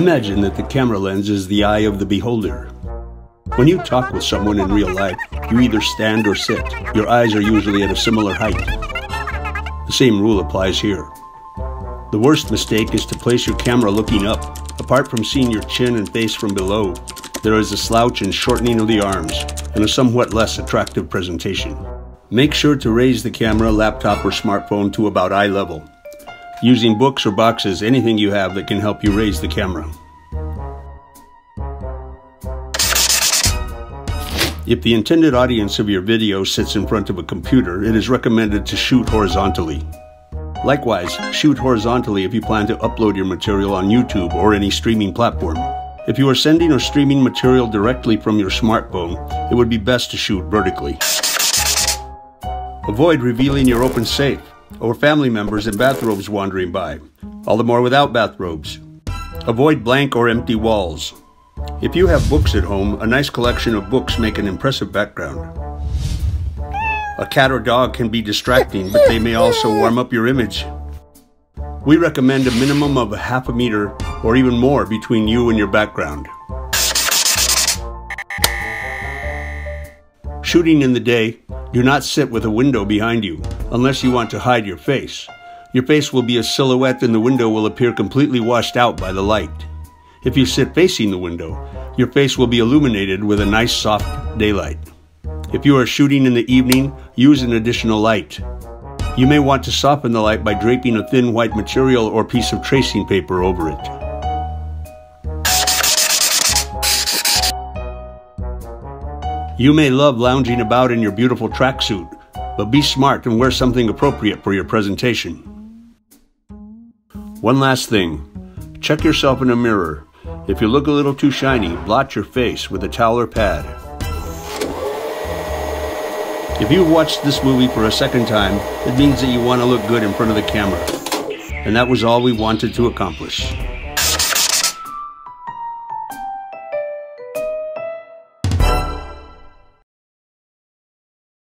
Imagine that the camera lens is the eye of the beholder. When you talk with someone in real life, you either stand or sit. Your eyes are usually at a similar height. The same rule applies here. The worst mistake is to place your camera looking up. Apart from seeing your chin and face from below, there is a slouch and shortening of the arms, and a somewhat less attractive presentation. Make sure to raise the camera, laptop, or smartphone to about eye level. Using books or boxes, anything you have that can help you raise the camera. If the intended audience of your video sits in front of a computer, it is recommended to shoot horizontally. Likewise, shoot horizontally if you plan to upload your material on YouTube or any streaming platform. If you are sending or streaming material directly from your smartphone, it would be best to shoot vertically. Avoid revealing your open safe or family members in bathrobes wandering by, all the more without bathrobes. Avoid blank or empty walls. If you have books at home, a nice collection of books make an impressive background. A cat or dog can be distracting, but they may also warm up your image. We recommend a minimum of ½ meter or even more between you and your background. Shooting in the day, do not sit with a window behind you, unless you want to hide your face. Your face will be a silhouette and the window will appear completely washed out by the light. If you sit facing the window, your face will be illuminated with a nice soft daylight. If you are shooting in the evening, use an additional light. You may want to soften the light by draping a thin white material or piece of tracing paper over it. You may love lounging about in your beautiful tracksuit, but be smart and wear something appropriate for your presentation. One last thing. Check yourself in a mirror. If you look a little too shiny, blot your face with a towel or pad. If you've watched this movie for a second time, it means that you want to look good in front of the camera. And that was all we wanted to accomplish.